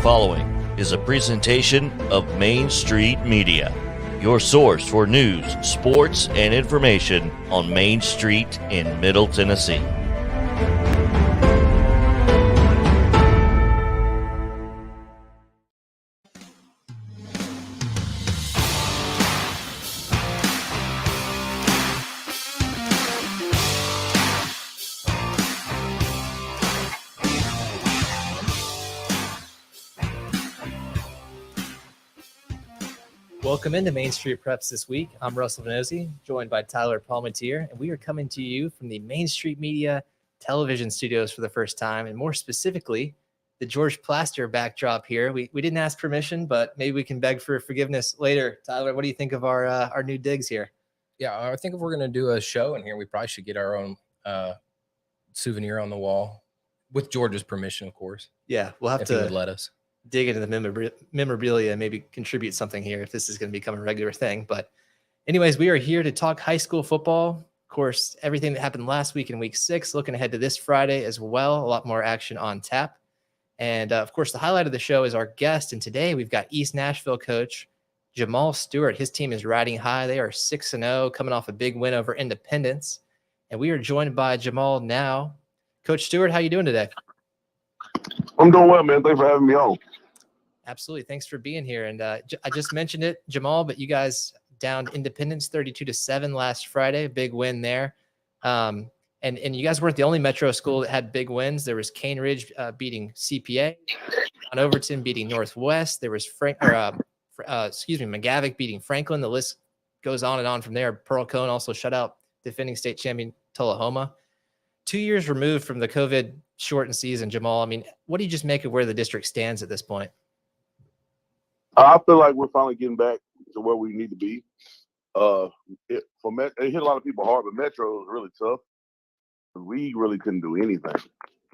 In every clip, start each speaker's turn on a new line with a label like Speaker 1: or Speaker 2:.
Speaker 1: following is a presentation of Main Street Media, your source for news, sports, and information on Main Street in Middle Tennessee.
Speaker 2: Welcome into Main Street Preps this week. I'm Russell Vannozzi, joined by Tyler Palmateer, and we are coming to you from the Main Street Media television studios for the first time, and more specifically, the George Plaster backdrop here. We didn't ask permission, but maybe we can beg for forgiveness later. Tyler, what do you think of our new digs here?
Speaker 3: Yeah, I think if we're going to do a show in here, we probably should get our own souvenir on the wall, with George's permission, of course.
Speaker 2: Yeah, we'll have
Speaker 3: if
Speaker 2: to
Speaker 3: he would let us
Speaker 2: dig into the memorabilia, maybe contribute something here if this is going to become a regular thing. But anyways, we are here to talk high school football. Of course, everything that happened last week in week 6, looking ahead to this Friday as well. A lot more action on tap. And of course, the highlight of the show is our guest. And today we've got East Nashville coach Jamal Stewart. His team is riding high. They are 6-0, coming off a big win over Independence. And we are joined by Jamal now. Coach Stewart, how you doing today?
Speaker 4: I'm doing well, man. Thanks for having me on.
Speaker 2: Absolutely. Thanks for being here. And I just mentioned it, Jamal, but you guys downed Independence 32-7 last Friday. A big win there. And you guys weren't the only Metro school that had big wins. There was Cane Ridge beating CPA, on Overton beating Northwest. There was McGavick beating Franklin. The list goes on and on from there. Pearl Cone also shut out defending state champion Tullahoma. 2 years removed from the COVID shortened season, Jamal, I mean, what do you just make of where the district stands at this point?
Speaker 4: I feel like we're finally getting back to where we need to be. It hit a lot of people hard, but Metro was really tough. We really couldn't do anything.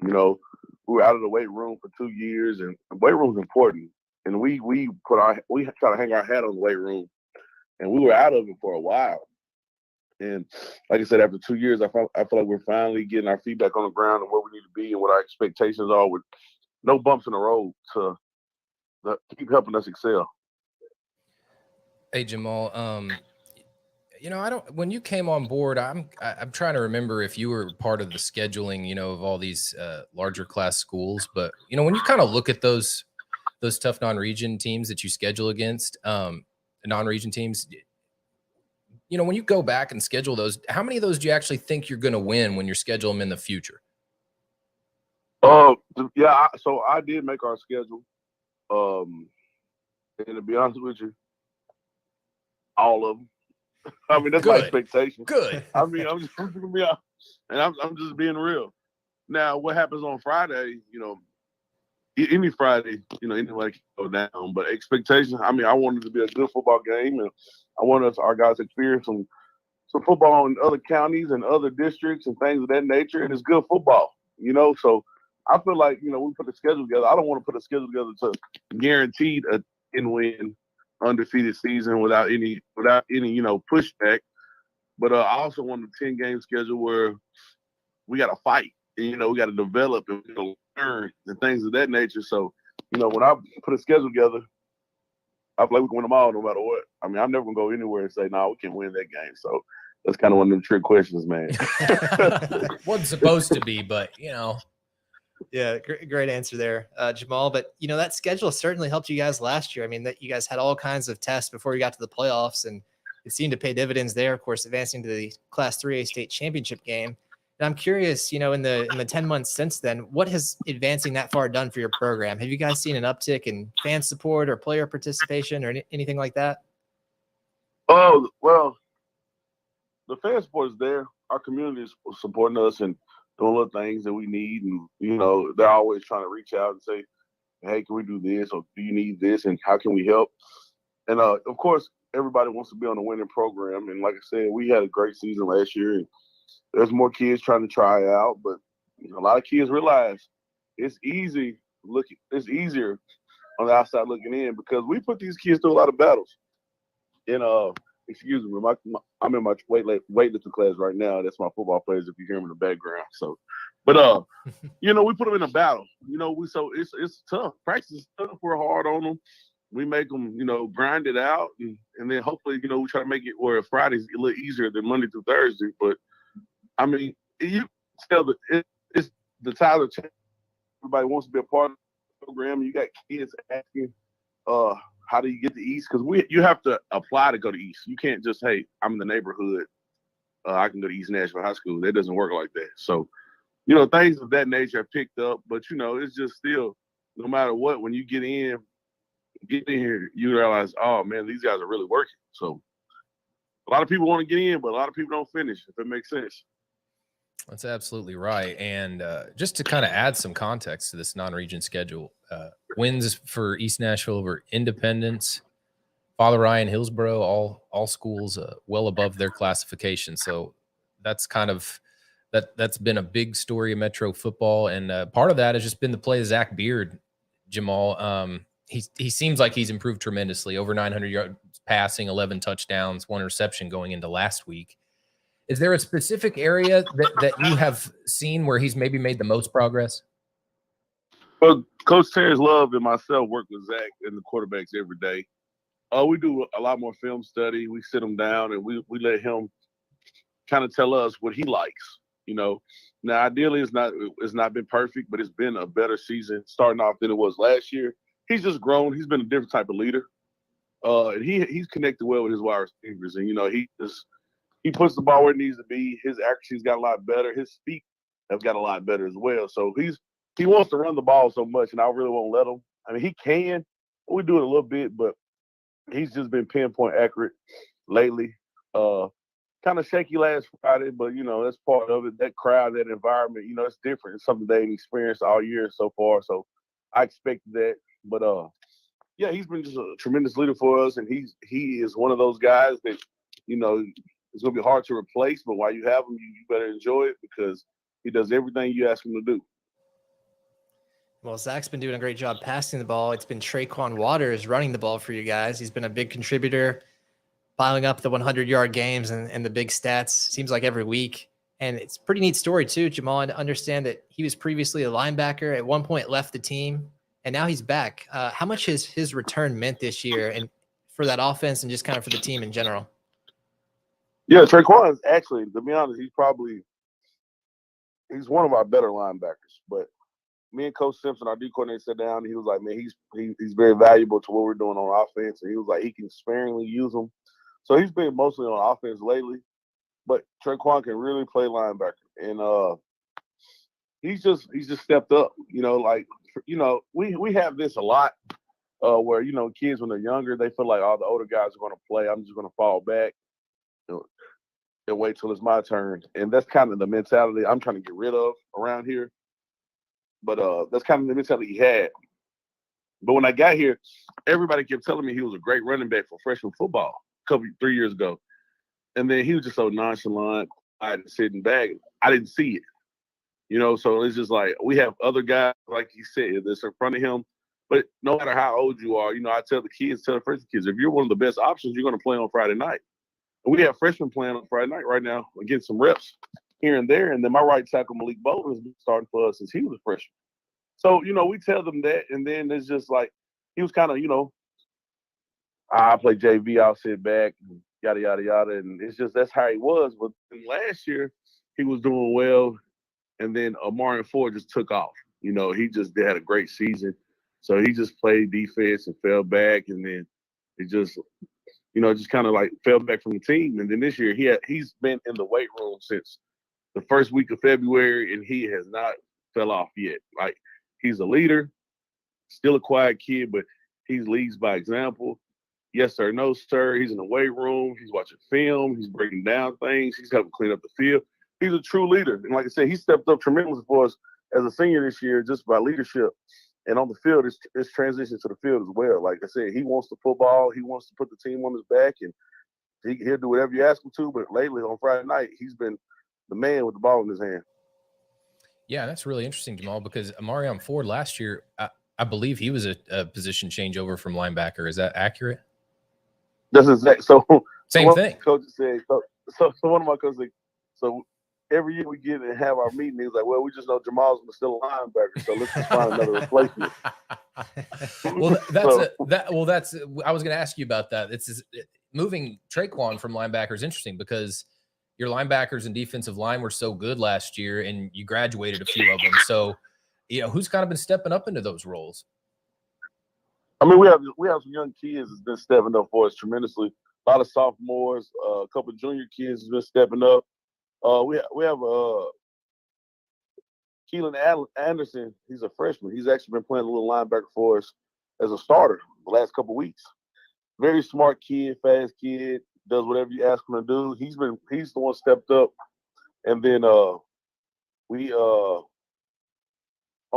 Speaker 4: You know, we were out of the weight room for 2 years, and the weight room is important. And we try to hang our hat on the weight room, and we were out of it for a while. And like I said, after 2 years, I feel like we're finally getting our feet back on the ground and where we need to be and what our expectations are, with no bumps in the road to keep helping us excel.
Speaker 3: Hey, Jamal, when you came on board, I'm trying to remember if you were part of the scheduling, of all these larger class schools. But, when you kind of look at those tough non-region teams that you schedule against, non-region teams, when you go back and schedule those, how many of those do you actually think you're going to win when you schedule them in the future?
Speaker 4: So I did make our schedule. And to be honest with you, all of them. I mean, that's my expectation.
Speaker 3: Good.
Speaker 4: I mean, I'm just being real. Now, what happens on Friday? Any Friday, anybody can go down. But expectations. I mean, I want it to be a good football game, and I want our guys to experience some football in other counties and other districts and things of that nature. And it's good football, So I feel like, we put the schedule together. I don't want to put a schedule together to guaranteed a 10-win undefeated season without any pushback. But I also want a 10-game schedule where we got to fight. And, we got to develop and learn and things of that nature. So, when I put a schedule together, I feel like we can win them all no matter what. I mean, I'm never going to go anywhere and say, no, we can't win that game. So that's kind of one of them trick questions, man.
Speaker 3: Wasn't supposed to be, but,
Speaker 2: Yeah, great answer there, Jamal. But, that schedule certainly helped you guys last year. I mean, that you guys had all kinds of tests before you got to the playoffs, and it seemed to pay dividends there, of course, advancing to the Class 3A state championship game. And I'm curious, in the 10 months since then, what has advancing that far done for your program? Have you guys seen an uptick in fan support or player participation or anything like that?
Speaker 4: Oh, well, the fan support is there. Our community is supporting us and doing little things that we need. And, they're always trying to reach out and say, hey, can we do this? Or do you need this? And how can we help? And, of course, everybody wants to be on a winning program. And like I said, we had a great season last year. And there's more kids trying to try out. But a lot of kids realize it's easier on the outside looking in because we put these kids through a lot of battles. And excuse me, I'm in my weightlifting class right now. That's my football players if you hear them in the background. So, but we put them in a battle. So it's tough. Practice is tough. We're hard on them. We make them, grind it out, and then hopefully, we try to make it where Friday's a little easier than Monday through Thursday. But I mean, you tell it's the Tyler. Everybody wants to be a part of the program. You got kids asking, how do you get to East? Because you have to apply to go to East. You can't just, hey, I'm in the neighborhood. I can go to East Nashville High School. That doesn't work like that. So, things of that nature have picked up. But, it's just still, no matter what, when you get in here, you realize, oh, man, these guys are really working. So a lot of people want to get in, but a lot of people don't finish, if it makes sense.
Speaker 3: That's absolutely right. And just to kind of add some context to this non-region schedule, wins for East Nashville over Independence, Father Ryan, Hillsboro, all schools well above their classification. So that's kind of that's been a big story of Metro football, and part of that has just been the play of Zach Beard, Jamal. He seems like he's improved tremendously, over 900 yards passing, 11 touchdowns, 1 reception going into last week. Is there a specific area that you have seen where he's maybe made the most progress?
Speaker 4: Well, Coach Terrence Love and myself work with Zach and the quarterbacks every day. We do a lot more film study. We sit him down and we let him kind of tell us what he likes. Now, ideally, it's not been perfect, but it's been a better season starting off than it was last year. He's just grown. He's been a different type of leader. And he's connected well with his wide receivers. And, he puts the ball where it needs to be. His accuracy's got a lot better. His feet have got a lot better as well. So he wants to run the ball so much, and I really won't let him. I mean, he can. We do it a little bit, but he's just been pinpoint accurate lately. Kind of shaky last Friday, but, that's part of it. That crowd, that environment, it's different. It's something they've experienced all year so far. So I expected that. But, yeah, he's been just a tremendous leader for us, and he is one of those guys that, it's going to be hard to replace, but while you have him, you better enjoy it because he does everything you ask him to do.
Speaker 2: Well, Zach's been doing a great job passing the ball. It's been Traquan Waters running the ball for you guys. He's been a big contributor, piling up the 100-yard games and the big stats, seems like every week. And it's a pretty neat story, too, Jamal. I understand that he was previously a linebacker, at one point left the team, and now he's back. How much has his return meant this year and for that offense and just kind of for the team in general?
Speaker 4: Yeah, Traquan is actually, to be honest, he's one of our better linebackers. But me and Coach Simpson, our D coordinator, sat down and he was like, man, he's very valuable to what we're doing on offense. And he was like, he can sparingly use him. So he's been mostly on offense lately. But Traquan can really play linebacker. And he's just stepped up. We have this a lot where, kids when they're younger, they feel like all the older guys are going to play. I'm just going to fall back. And wait till it's my turn. And that's kind of the mentality I'm trying to get rid of around here. But that's kind of the mentality he had. But when I got here, everybody kept telling me he was a great running back for freshman football 3 years ago. And then he was just so nonchalant, sitting back. I didn't see it. So it's just like we have other guys, like he said, that's in front of him. But no matter how old you are, I tell the freshman kids, if you're one of the best options, you're going to play on Friday night. We have freshmen playing on Friday night right now, getting some reps here and there. And then my right tackle, Malik Bolden, has been starting for us since he was a freshman. So, we tell them that. And then it's just like, he was kind of, I play JV, I'll sit back, and yada, yada, yada. And it's just, that's how he was. But last year, he was doing well. And then Amarian Ford just took off. He just had a great season. So he just played defense and fell back. And then it just kind of like fell back from the team. And then this year he's been in the weight room since the first week of February, and he has not fell off yet. Like, he's a leader, still a quiet kid, but he leads by example. Yes, sir, no, sir. He's in the weight room. He's watching film. He's breaking down things. He's helping clean up the field. He's a true leader. And like I said, he stepped up tremendously for us as a senior this year just by leadership. And on the field, it's transition to the field as well. Like I said, he wants the football. He wants to put the team on his back, and he'll do whatever you ask him to. But lately, on Friday night, he's been the man with the ball in his hand.
Speaker 3: Yeah, that's really interesting, Jamal, because Amarian Ford last year, I believe he was a position changeover from linebacker. Is that accurate?
Speaker 4: That's exact. So
Speaker 3: Same thing.
Speaker 4: Coaches said, so one of my coaches said, so every year we get and have our meeting, he's like, well, we just know Jamal's still a linebacker, so let's just find another replacement.
Speaker 3: Well, that's I was going to ask you about that. Moving Traquan from linebacker is interesting because your linebackers and defensive line were so good last year, and you graduated a few of them. So, who's kind of been stepping up into those roles?
Speaker 4: I mean, we have some young kids that's been stepping up for us tremendously. A lot of sophomores, a couple of junior kids has been stepping up. We have Keelan Anderson. He's a freshman. He's actually been playing a little linebacker for us as a starter the last couple of weeks. Very smart kid, fast kid, does whatever you ask him to do. He's the one stepped up. And then we on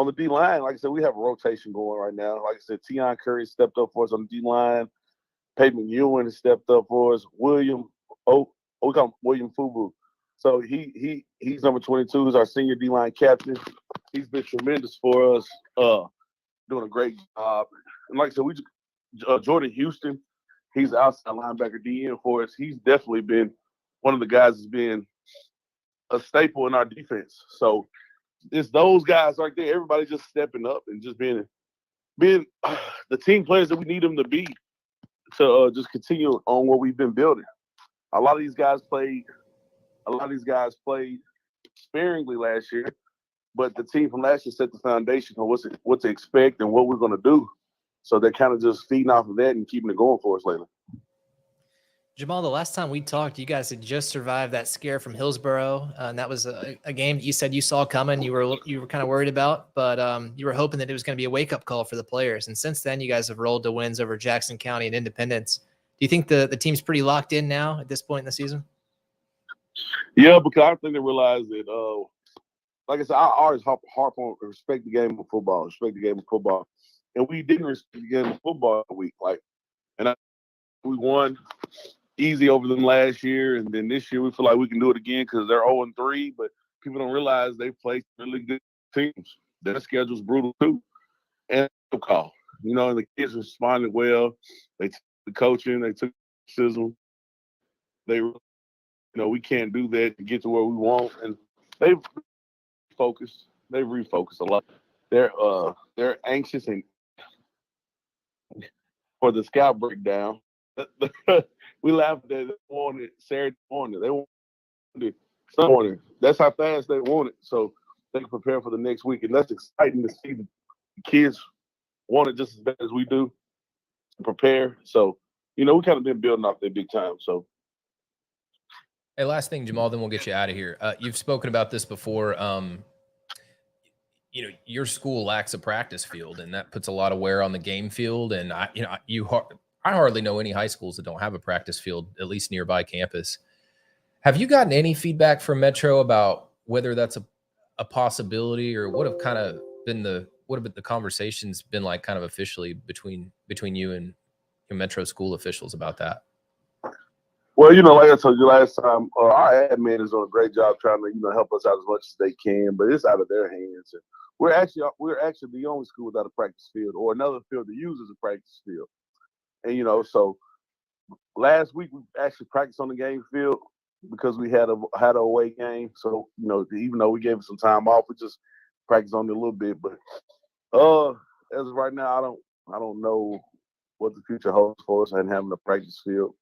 Speaker 4: the D line, like I said, we have a rotation going right now. Like I said, Tion Curry stepped up for us on the D line. Peyton McEwen has stepped up for us. We call him William Fubu. So he's number 22. He's our senior D line captain. He's been tremendous for us, doing a great job. And like I said, Jordan Houston, he's outside linebacker DN for us. He's definitely been one of the guys that's been a staple in our defense. So it's those guys right there. Everybody just stepping up and just being the team players that we need them to be to just continue on what we've been building. A lot of these guys played sparingly last year, but the team from last year set the foundation on what to expect and what we're going to do. So they're kind of just feeding off of that and keeping it going for us lately.
Speaker 2: Jamal, the last time we talked, you guys had just survived that scare from Hillsborough, and that was a game that you said you saw coming. You were kind of worried about, but you were hoping that it was going to be a wake-up call for the players. And since then, you guys have rolled to wins over Jackson County and Independence. Do you think the team's pretty locked in now at this point in the season?
Speaker 4: Yeah, because I think they realize that, like I said, I always harp on respect the game of football, and we didn't respect the game of football week. We won easy over them last year, and then this year we feel like we can do it again because they're 0-3, but people don't realize they play really good teams. Their schedule's brutal too. And call. And the kids responded well. They took the coaching, they took the criticism. We can't do that to get to where we want. And they've refocused a lot. They're anxious and for the scout breakdown. We laughed at that. They wanted Saturday morning. They wanted Sunday morning. That's how fast they want it. So they can prepare for the next week. And that's exciting to see the kids want it just as bad as we do to prepare. So, we kind of been building off that big time. So.
Speaker 3: Hey, last thing, Jamal, then we'll get you out of here. You've spoken about this before. Your school lacks a practice field, and that puts a lot of wear on the game field. And I hardly know any high schools that don't have a practice field, at least nearby campus. Have you gotten any feedback from Metro about whether that's a possibility, or what have the conversations been like kind of officially between you and your Metro school officials about that?
Speaker 4: Well, like I told you last time, our admin is doing a great job trying to, help us out as much as they can, but it's out of their hands. And we're actually the only school without a practice field or another field to use as a practice field. And, so last week we actually practiced on the game field because we had an away game. So, even though we gave it some time off, we just practiced on it a little bit. But as of right now, I don't know what the future holds for us and having a practice field.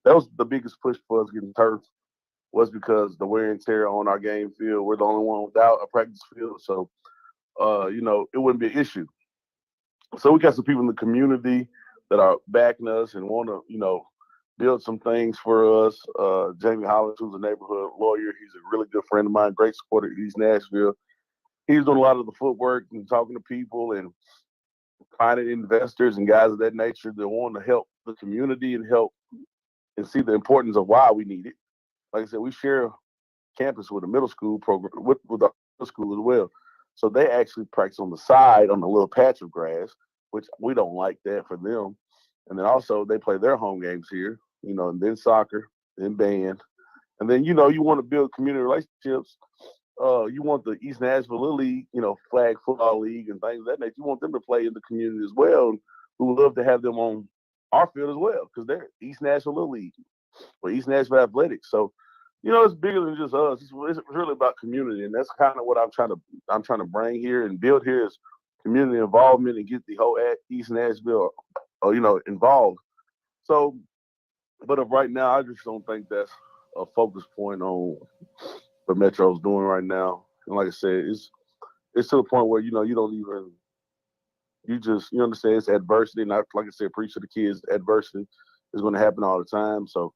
Speaker 4: That was the biggest push for us getting turf, was because the wear and tear on our game field. We're the only one without a practice field. So, it wouldn't be an issue. So we got some people in the community that are backing us and want to, build some things for us. Jamie Hollins, who's a neighborhood lawyer, he's a really good friend of mine, great supporter of East Nashville. He's doing a lot of the footwork and talking to people and finding investors and guys of that nature that want to help the community and help and see the importance of why we need it. Like I said, we share campus with a middle school program, with our middle school as well. So they actually practice on the side on a little patch of grass, which we don't like that for them. And then also they play their home games here, and then soccer, then band. And then, you want to build community relationships. You want the East Nashville Little League, flag football league and things of that nature. You want them to play in the community as well. And we would love to have them on our field as well because they're East Nashville Little League. for East Nashville athletics. So, it's bigger than just us. It's really about community, and that's kind of what I'm trying to bring here and build here is community involvement and get the whole East Nashville, involved. So, but right now, I just don't think that's a focus point on what Metro's doing right now. And like I said, it's to the point where you don't even you understand it's adversity. And like I said, preach to the kids, adversity is going to happen all the time. So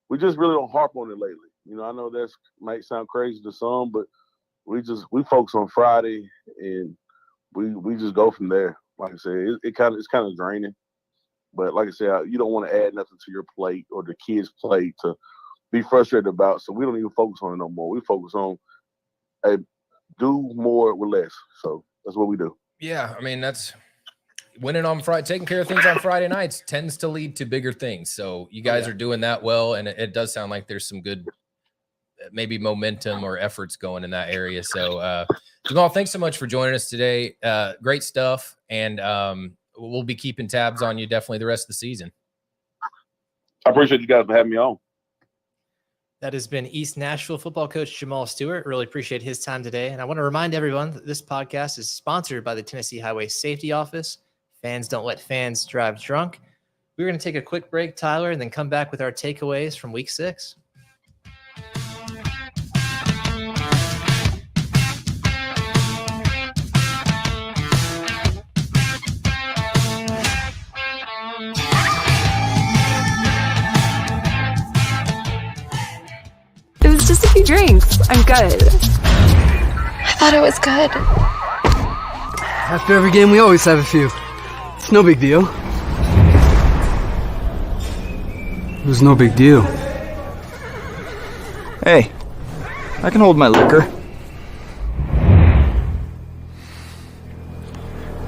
Speaker 4: we just really don't harp on it lately. I know that might sound crazy to some, but we focus on Friday and we just go from there. Like I said, it's kind of draining. But like I said, you don't want to add nothing to your plate or the kids' plate to be frustrated about. So we don't even focus on it no more. We focus on do more with less. So that's what we do.
Speaker 3: Yeah, I mean, that's winning on Friday, taking care of things on Friday nights tends to lead to bigger things. So you guys are doing that well, and it does sound like there's some good maybe momentum or efforts going in that area. So Jamal, thanks so much for joining us today. Great stuff. And we'll be keeping tabs on you definitely the rest of the season.
Speaker 4: I appreciate you guys for having me on.
Speaker 2: That has been East Nashville football coach Jamal Stewart. Really appreciate his time today. And I want to remind everyone that this podcast is sponsored by the Tennessee Highway Safety Office. Fans don't let fans drive drunk. We're going to take a quick break, Tyler, and then come back with our takeaways from week 6.
Speaker 5: It was just a few drinks. I'm good.
Speaker 6: I thought it was good.
Speaker 7: After every game, we always have a few. It's no big deal. It was no big deal.
Speaker 8: Hey, I can hold my liquor.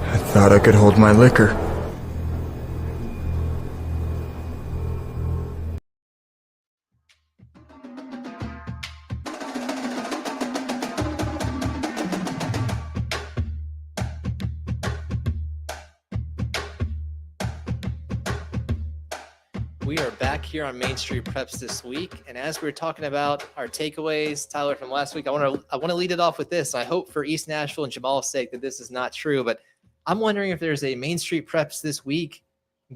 Speaker 8: I thought I could hold my liquor.
Speaker 2: We are back here on Main Street Preps this week, and as we were talking about our takeaways, Tyler, from last week, I want to lead it off with this. I hope for East Nashville and Jamal's sake that this is not true, but I'm wondering if there's a Main Street Preps this week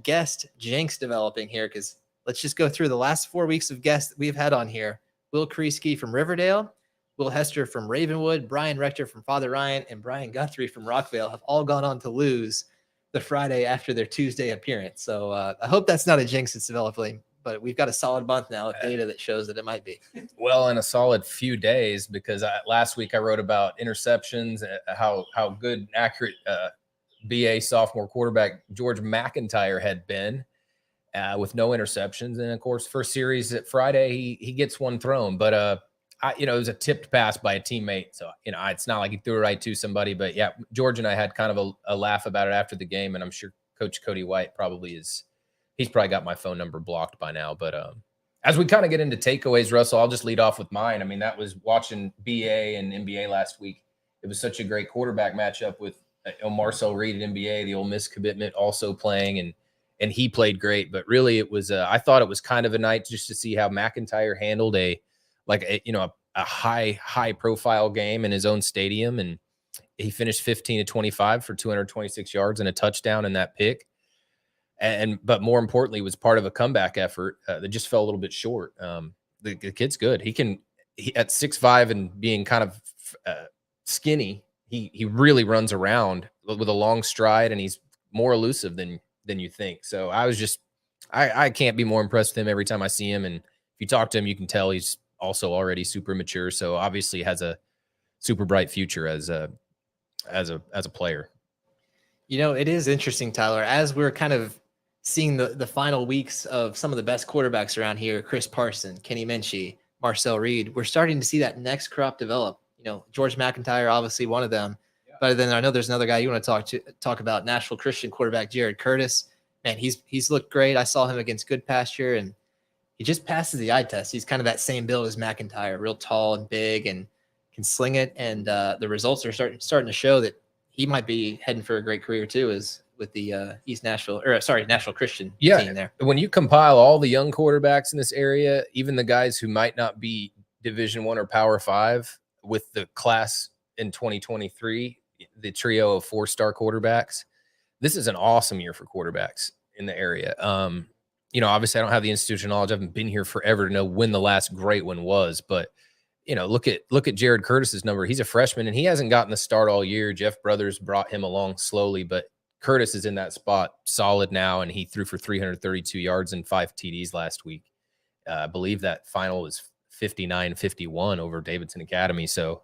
Speaker 2: guest jinx developing here, because let's just go through the last 4 weeks of guests that we've had on here. Will Kreisky from Riverdale, Will Hester from Ravenwood, Brian Rector from Father Ryan, and Brian Guthrie from Rockvale have all gone on to lose the Friday after their Tuesday appearance. So I hope that's not a jinx that's developing, but we've got a solid month now of data that shows that it might be.
Speaker 3: Well, in a solid few days, because last week I wrote about interceptions, how good and accurate BA sophomore quarterback George McIntyre had been with no interceptions. And of course, first series at Friday, he gets one thrown, but it was a tipped pass by a teammate. So, it's not like he threw it right to somebody, but yeah, George and I had kind of a laugh about it after the game. And I'm sure Coach Cody White he's probably got my phone number blocked by now. But as we kind of get into takeaways, Russell, I'll just lead off with mine. I mean, that was watching BA and NBA last week. It was such a great quarterback matchup with Marcel Reed at NBA, the Ole Miss commitment, also playing, and he played great. But really, it was I thought it was kind of a night just to see how McIntyre handled a high profile game in his own stadium. And he finished 15 to 25 for 226 yards and a touchdown in that pick. But more importantly, was part of a comeback effort that just fell a little bit short. The kid's good. He at 6'5" and being kind of skinny, he really runs around with a long stride, and he's more elusive than you think. So I can't be more impressed with him every time I see him. And if you talk to him, you can tell he's also already super mature. So obviously has a super bright future as a player.
Speaker 2: It is interesting, Tyler, as we're kind of seeing the final weeks of some of the best quarterbacks around here, Chris Parson, Kenny Minchie, Marcel Reed, we're starting to see that next crop develop. George McIntyre, obviously one of them. Yeah. But then I know there's another guy you want to talk about, Nashville Christian quarterback Jared Curtis. Man, he's looked great. I saw him against Good Pasture, and he just passes the eye test. He's kind of that same build as McIntyre, real tall and big and can sling it. And the results are starting to show that he might be heading for a great career too, as the Nashville Christian team there.
Speaker 3: When you compile all the young quarterbacks in this area, even the guys who might not be Division I or Power 5, with the class in 2023, the trio of 4-star quarterbacks, this is an awesome year for quarterbacks in the area. Obviously I don't have the institutional knowledge. I haven't been here forever to know when the last great one was, but look at Jared Curtis's number. He's a freshman and he hasn't gotten the start all year. Jeff Brothers brought him along slowly, but Curtis is in that spot solid now, and he threw for 332 yards and 5 TDs last week. I believe that final was 59-51 over Davidson Academy. So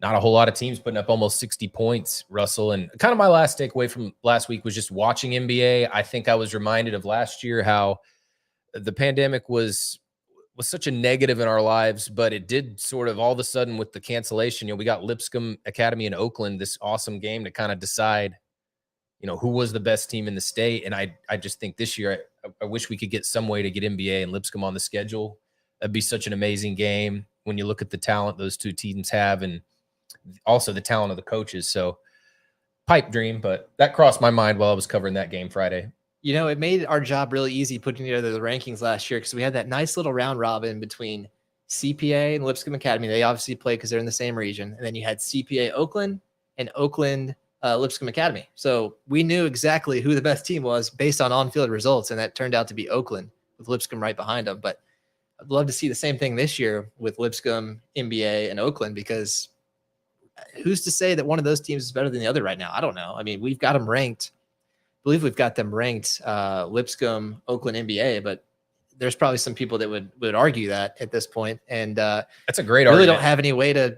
Speaker 3: not a whole lot of teams putting up almost 60 points, Russell. And kind of my last takeaway from last week was just watching NBA. I think I was reminded of last year how the pandemic was such a negative in our lives, but it did sort of all of a sudden with the cancellation, we got Lipscomb Academy in Oakland, this awesome game to kind of decide, who was the best team in the state. And I just think this year, I wish we could get some way to get NBA and Lipscomb on the schedule. That'd be such an amazing game when you look at the talent those two teams have and also the talent of the coaches. So pipe dream, but that crossed my mind while I was covering that game Friday.
Speaker 2: It made our job really easy putting together the rankings last year because we had that nice little round robin between CPA and Lipscomb Academy. They obviously play because they're in the same region. And then you had CPA Oakland and Oakland Lipscomb Academy. So we knew exactly who the best team was based on on-field results, and that turned out to be Oakland with Lipscomb right behind them. But I'd love to see the same thing this year with Lipscomb, NBA, and Oakland, because who's to say that one of those teams is better than the other right now? I don't know. I mean, we've got them ranked. I believe we've got them ranked Lipscomb, Oakland, NBA, but there's probably some people that would argue that at this point. And
Speaker 3: that's a great
Speaker 2: really
Speaker 3: argument.
Speaker 2: Don't have any way to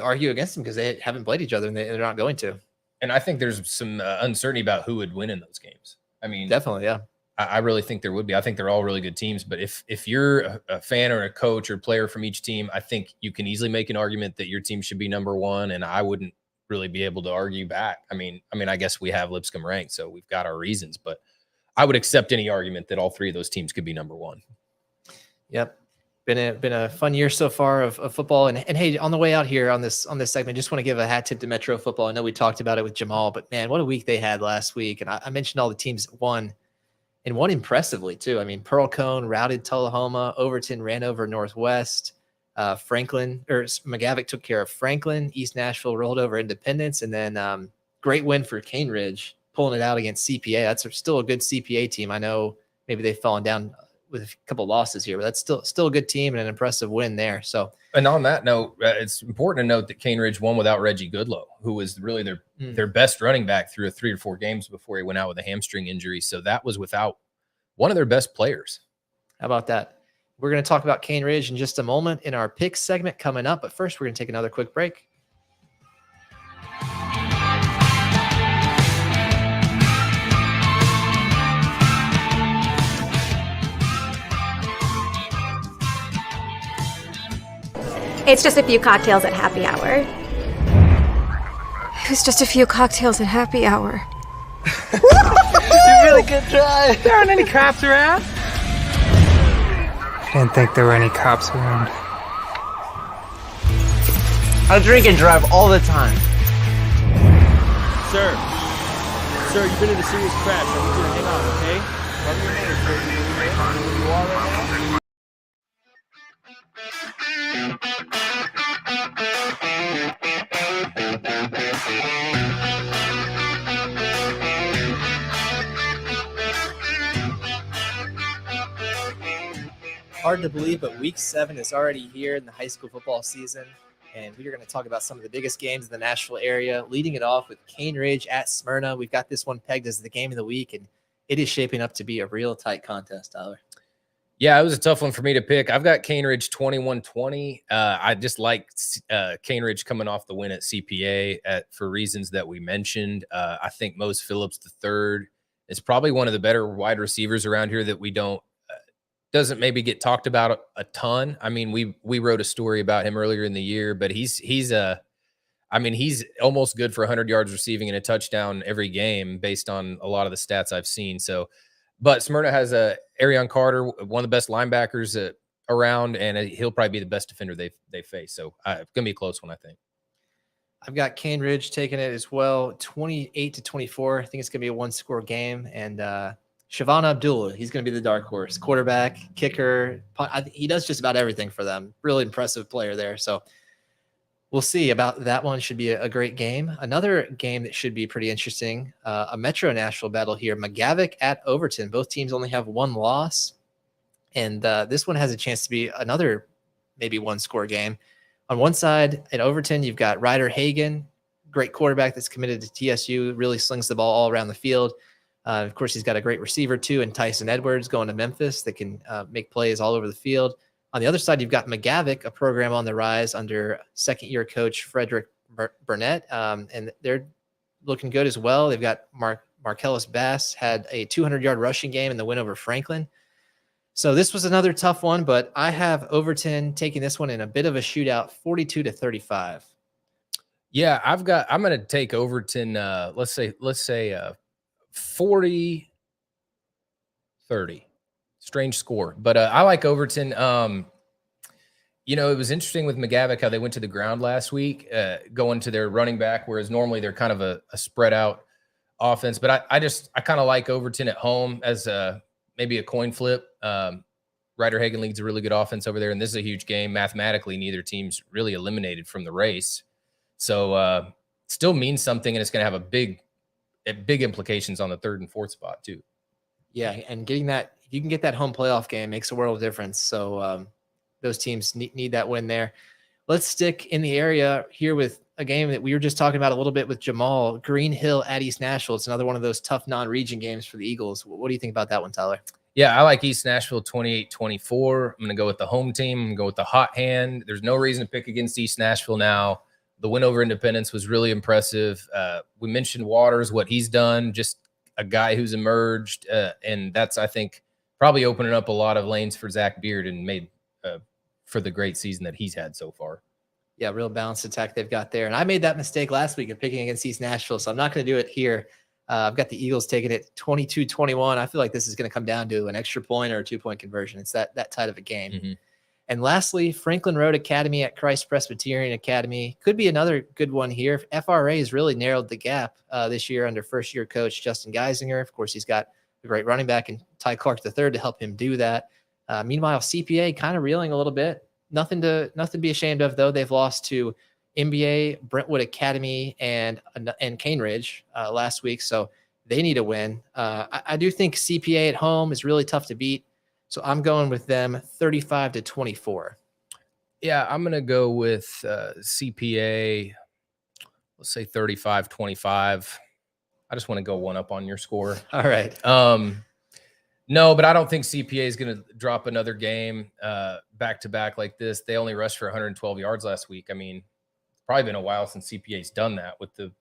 Speaker 2: argue against them because they haven't played each other and they're not going to.
Speaker 3: And I think there's some uncertainty about who would win in those games. I mean,
Speaker 2: definitely, yeah.
Speaker 3: I really think there would be. I think they're all really good teams. But if you're a fan or a coach or player from each team, I think you can easily make an argument that your team should be number one. And I wouldn't really be able to argue back. I mean, I guess we have Lipscomb ranked, so we've got our reasons. But I would accept any argument that all three of those teams could be number one.
Speaker 2: Yep. Been a fun year so far of football. And hey, on the way out here on this segment, just want to give a hat tip to Metro football. I know we talked about it with Jamal, but man, what a week they had last week. And I mentioned all the teams that won, and won impressively too. I mean, Pearl Cone routed Tullahoma, Overton ran over Northwest, Franklin or McGavick took care of Franklin, East Nashville rolled over Independence, and then great win for Cane Ridge, pulling it out against CPA. That's still a good CPA team. I know maybe they've fallen down with a couple losses here, but that's still a good team and an impressive win there. So,
Speaker 3: and on that note, it's important to note that Cane Ridge won without Reggie Goodlow, who was really their best running back through 3 or 4 games before he went out with a hamstring injury. So that was without one of their best players.
Speaker 2: How about that? We're going to talk about Cane Ridge in just a moment in our picks segment coming up, but first we're going to take another quick break.
Speaker 6: It's just a few cocktails at happy hour.
Speaker 5: It was just a few cocktails at happy hour.
Speaker 7: You really good try.
Speaker 9: There aren't any cops around.
Speaker 10: I didn't think there were any cops around.
Speaker 9: I drink and drive all the time.
Speaker 11: Sir, you've been in a serious crash. I need you to hang on, okay? Run your name, sir. Do you know where you are right now?
Speaker 2: Hard to believe, but week 7 is already here in the high school football season, and we are going to talk about some of the biggest games in the Nashville area, leading it off with Cane Ridge at Smyrna. We've got this one pegged as the game of the week, and it is shaping up to be a real tight contest, Tyler.
Speaker 3: Yeah, it was a tough one for me to pick. I've got Cane Ridge 21-20. I just like Cane Ridge coming off the win at CPA for reasons that we mentioned. I think Mose Phillips III is probably one of the better wide receivers around here that we doesn't maybe get talked about a ton. I mean, we wrote a story about him earlier in the year, but he's almost good for 100 yards receiving and a touchdown every game based on a lot of the stats I've seen. So, but Smyrna has Arion Carter, one of the best linebackers around, and he'll probably be the best defender they face. So it's going to be a close one, I think.
Speaker 2: I've got Cane Ridge taking it as well, 28-24. I think it's going to be a one-score game. And Siobhan Abdullah, he's going to be the dark horse. Quarterback, kicker. He does just about everything for them. Really impressive player there. So we'll see about that one. Should be a great game. Another game that should be pretty interesting, a Metro Nashville battle here. McGavock at Overton. Both teams only have one loss. And this one has a chance to be another maybe one-score game. On one side at Overton, you've got Ryder Hagan, great quarterback that's committed to TSU, really slings the ball all around the field. Of course, he's got a great receiver too, and Tyson Edwards going to Memphis that can make plays all over the field. On the other side, you've got McGavock, a program on the rise under second-year coach Frederick Burnett, and they're looking good as well. They've got Marcellus Bass had a 200-yard rushing game in the win over Franklin. So this was another tough one, but I have Overton taking this one in a bit of a shootout, 42-35.
Speaker 3: Yeah, I'm going to take Overton. Let's say 40-30. Strange score, but I like Overton. It was interesting with McGavock how they went to the ground last week, going to their running back, whereas normally they're kind of a spread out offense. But I kind of like Overton at home as maybe a coin flip. Ryder Hagan leads a really good offense over there, and this is a huge game. Mathematically, neither team's really eliminated from the race. So still means something, and it's going to have big implications on the third and fourth spot too.
Speaker 2: Yeah, and getting that, if you can get that home playoff game, makes a world of difference. So those teams need that win there. Let's stick in the area here with a game that we were just talking about a little bit with Jamal. Green Hill at East Nashville. It's another one of those tough non-region games for the Eagles. What do you think about that one, Tyler?
Speaker 3: Yeah, I like East Nashville 28-24. I'm going to go with the home team. I'm going to go with the hot hand. There's no reason to pick against East Nashville now. The win over Independence was really impressive. We mentioned Waters, what he's done, just a guy who's emerged. And that's, I think, probably opening up a lot of lanes for Zach Beard and made for the great season that he's had so far.
Speaker 2: Yeah, real balanced attack they've got there. And I made that mistake last week of picking against East Nashville, so I'm not going to do it here. I've got the Eagles taking it 22-21. I feel like this is going to come down to an extra point or a 2-point conversion. It's that tight of a game. Mm-hmm. And lastly, Franklin Road Academy at Christ Presbyterian Academy could be another good one here. FRA has really narrowed the gap this year under first-year coach Justin Geisinger. Of course, he's got a great running back in Ty Clark III to help him do that. Meanwhile, CPA kind of reeling a little bit. Nothing to be ashamed of, though. They've lost to NBA, Brentwood Academy, and Cane Ridge last week, so they need a win. I do think CPA at home is really tough to beat, so I'm going with them 35-24.
Speaker 3: Yeah, I'm going to go with CPA, let's say 35-25. I just want to go one up on your score.
Speaker 2: All right.
Speaker 3: No, but I don't think CPA is going to drop another game back-to-back like this. They only rushed for 112 yards last week. I mean, it's probably been a while since CPA's done that with the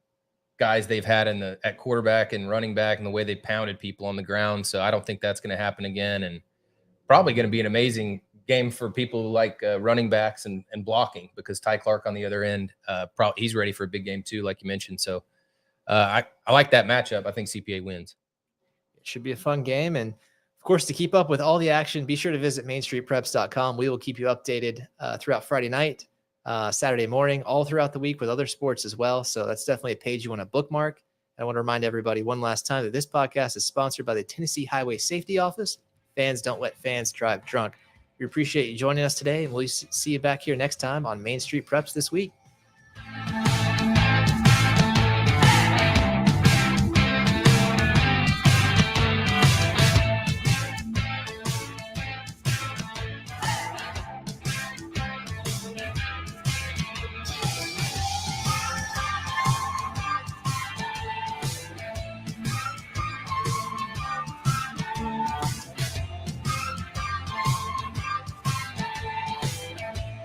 Speaker 3: guys they've had at quarterback and running back and the way they pounded people on the ground. So I don't think that's going to happen again, and probably going to be an amazing game for people who like running backs and blocking, because Ty Clark on the other end, he's ready for a big game too, like you mentioned. So I like that matchup. I think CPA wins.
Speaker 2: It should be a fun game. And of course, to keep up with all the action, be sure to visit mainstreetpreps.com. We will keep you updated throughout Friday night, Saturday morning, all throughout the week with other sports as well. So that's definitely a page you want to bookmark. And I want to remind everybody one last time that this podcast is sponsored by the Tennessee Highway Safety Office. Fans don't let fans drive drunk. We appreciate you joining us today, and we'll see you back here next time on Main Street Preps this week.